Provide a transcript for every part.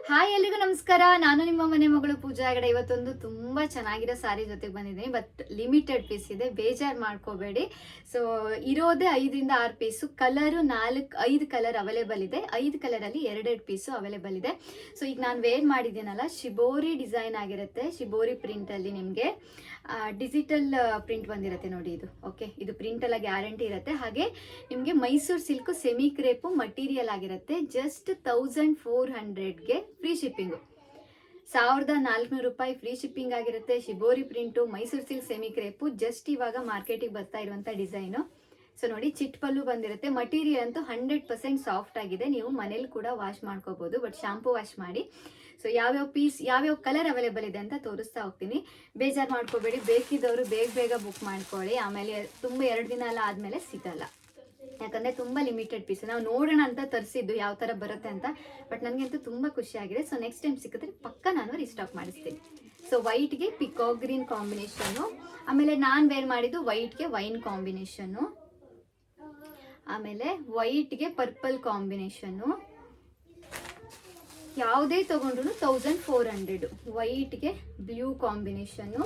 Hi ಎಲ್ರಿಗೂ ನಮಸ್ಕಾರ. ನಾನು ನಿಮ್ಮ ಮನೆ ಮಗಳು ಪೂಜಾ ಹೆಗಡೆ. ಇವತ್ತೊಂದು ತುಂಬಾ ಚೆನ್ನಾಗಿರೋ ಸ್ಯಾರಿ ಜೊತೆಗೆ ಬಂದಿದ್ದೀನಿ. ಬಟ್ ಲಿಮಿಟೆಡ್ ಪೀಸ್ ಇದೆ, ಬೇಜಾರು ಮಾಡ್ಕೋಬೇಡಿ. ಸೊ ಇರೋದೇ 5ರಿಂದ 6 ಪೀಸು. ಕಲರು 5 ಕಲರ್ ಅವೈಲೇಬಲ್ ಇದೆ. 5 ಕಲರಲ್ಲಿ 2 ಪೀಸು ಅವೈಲೇಬಲ್ ಇದೆ. ಸೊ ಈಗ ನಾನು ವೇರ್ ಮಾಡಿದ್ದೀನಲ್ಲ, ಶಿಬೋರಿ ಡಿಸೈನ್ ಆಗಿರುತ್ತೆ. ಶಿಬೋರಿ ಪ್ರಿಂಟಲ್ಲಿ ನಿಮಗೆ ಡಿಜಿಟಲ್ ಪ್ರಿಂಟ್ ಬಂದಿರುತ್ತೆ ನೋಡಿ. ಇದು ಓಕೆ, ಇದು ಪ್ರಿಂಟ್ ಎಲ್ಲ ಗ್ಯಾರಂಟಿ ಇರುತ್ತೆ. ಹಾಗೆ ನಿಮಗೆ Mysuru silk semi crepe material ಆಗಿರುತ್ತೆ. ಜಸ್ಟ್ 1400ಗೆ ಫ್ರೀ ಶಿಪ್ಪಿಂಗು. 1400 ರೂಪಾಯಿ ಫ್ರೀ ಶಿಪ್ಪಿಂಗ್ ಆಗಿರುತ್ತೆ. Shibori print Mysuru silk semi crepe just ಇವಾಗ ಮಾರ್ಕೆಟಿಗೆ ಬರ್ತಾ ಇರುವಂಥ ಡಿಸೈನು. ಸೊ ನೋಡಿ, ಚಿಟ್ ಪಲ್ಲು ಬಂದಿರುತ್ತೆ. ಮಟೀರಿಯಲ್ ಅಂತೂ 100% ಸಾಫ್ಟ್ ಆಗಿದೆ. ನೀವು ಮನೇಲಿ ಕೂಡ ವಾಶ್ ಮಾಡ್ಕೋಬಹುದು, ಬಟ್ ಶಾಂಪೂ ವಾಶ್ ಮಾಡಿ. ಸೊ ಯಾವ್ಯಾವ ಕಲರ್ ಅವೈಲೇಬಲ್ ಇದೆ ಅಂತ ತೋರಿಸ್ತಾ ಹೋಗ್ತೀನಿ. ಬೇಜಾರು ಮಾಡ್ಕೋಬೇಡಿ, ಬೇಕಿದ್ದವರು ಬೇಗ ಬುಕ್ ಮಾಡ್ಕೊಳ್ಳಿ. ಆಮೇಲೆ ತುಂಬ 2 ದಿನ ಎಲ್ಲ ಆದಮೇಲೆ ಸಿಗಲ್ಲ, ಯಾಕಂದರೆ ತುಂಬ ಲಿಮಿಟೆಡ್ ಪೀಸ್. ನಾವು ನೋಡೋಣ ಅಂತ ತರಿಸಿದ್ದು ಯಾವ ಥರ ಬರುತ್ತೆ ಅಂತ. ಬಟ್ ನನಗಂತೂ ತುಂಬ ಖುಷಿಯಾಗಿದೆ. ಸೊ ನೆಕ್ಸ್ಟ್ ಟೈಮ್ ಸಿಕ್ಕಿದ್ರೆ ಪಕ್ಕ ನಾನು ರೀಸ್ಟಾಕ್ ಮಾಡಿಸ್ತೀನಿ. ಸೊ ವೈಟ್ಗೆ ಪಿಕಾಕ್ ಗ್ರೀನ್ ಕಾಂಬಿನೇಷನ್ನು, ಆಮೇಲೆ ನಾನು ವೇರ್ ಮಾಡಿದ್ದು ವೈಟ್ಗೆ ವೈನ್ ಕಾಂಬಿನೇಷನ್ನು, ಆಮೇಲೆ ವೈಟ್ಗೆ ಪರ್ಪಲ್ ಕಾಂಬಿನೇಷನ್ನು. ಯಾವುದೇ ತಗೊಂಡ್ರು 1400. ವೈಟ್ಗೆ ಬ್ಲೂ ಕಾಂಬಿನೇಷನ್ನು,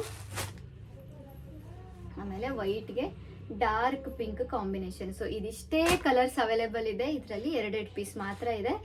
ಆಮೇಲೆ ವೈಟ್ಗೆ ಡಾರ್ಕ್ ಪಿಂಕ್ ಕಾಂಬಿನೇಷನ್. ಸೊ ಇದಿಷ್ಟೇ ಕಲರ್ಸ್ ಅವೈಲೇಬಲ್ ಇದೆ. ಇದರಲ್ಲಿ 2 ಪೀಸ್ ಮಾತ್ರ ಇದೆ.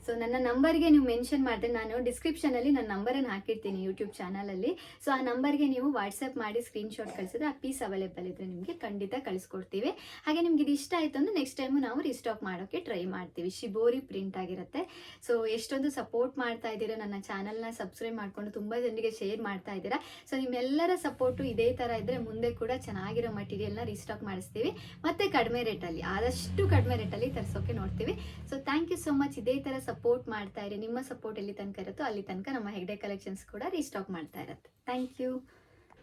ಸೊ ನನ್ನ ನಂಬರ್ಗೆ ನೀವು ಮೆನ್ಷನ್ ಮಾಡಿದ್ರೆ, ನಾನು ಡಿಸ್ಕ್ರಿಪ್ಷನಲ್ಲಿ ನನ್ನ ನಂಬರನ್ನು ಹಾಕಿರ್ತೀನಿ ಯೂಟ್ಯೂಬ್ ಚಾನಲಲ್ಲಿ. ಸೊ ಆ ನಂಬರ್ಗೆ ನೀವು ವಾಟ್ಸಪ್ ಮಾಡಿ ಸ್ಕ್ರೀನ್ಶಾಟ್ ಕಳಿಸಿದ್ರೆ ಆ ಪೀಸ್ ಅವೈಲೇಬಲ್ ಇದ್ದರೆ ನಿಮಗೆ ಖಂಡಿತ ಕಳಿಸ್ಕೊಡ್ತೀವಿ. ಹಾಗೆ ನಿಮ್ಗೆ ಇದು ಇಷ್ಟ ಆಯಿತು ಅಂದರೆ ನೆಕ್ಸ್ಟ್ ಟೈಮು ನಾವು ರೀಸ್ಟಾಕ್ ಮಾಡೋಕ್ಕೆ ಟ್ರೈ ಮಾಡ್ತೀವಿ. ಶಿಬೋರಿ ಪ್ರಿಂಟ್ ಆಗಿರುತ್ತೆ. ಸೊ ಎಷ್ಟೊಂದು ಸಪೋರ್ಟ್ ಮಾಡ್ತಾ ಇದ್ದೀರಾ, ನನ್ನ ಚಾನಲ್ನ ಸಬ್ಸ್ಕ್ರೈಬ್ ಮಾಡಿಕೊಂಡು ತುಂಬ ಜನರಿಗೆ ಶೇರ್ ಮಾಡ್ತಾ ಇದ್ದೀರಾ. ಸೊ ನಿಮ್ಮೆಲ್ಲರ ಸಪೋರ್ಟು ಇದೇ ಥರ ಇದ್ದರೆ ಮುಂದೆ ಕೂಡ ಚೆನ್ನಾಗಿರೋ ಮಟೀರಿಯಲ್ನ ರೀಸ್ಟಾಕ್ ಮಾಡಿಸ್ತೀವಿ. ಮತ್ತು ಕಡಿಮೆ ರೇಟಲ್ಲಿ, ಆದಷ್ಟು ಕಡಿಮೆ ರೇಟಲ್ಲಿ ತರಿಸೋಕೆ ನೋಡ್ತೀವಿ. So thank you so much. ಇದೇ ಥರ ಸಪೋರ್ಟ್ ಮಾಡ್ತಾ ಇರಿ. ನಿಮ್ಮ ಸಪೋರ್ಟ್ ಎಲ್ಲಿ ತನಕ ಇರುತ್ತೋ ಅಲ್ಲಿ ತನಕ ನಮ್ಮ ಹೆಗ್ಡೆ ಕಲೆಕ್ಷನ್ಸ್ ಕೂಡ ರೀಸ್ಟಾಕ್ ಮಾಡ್ತಾ ಇರುತ್ತೆ. Thank you.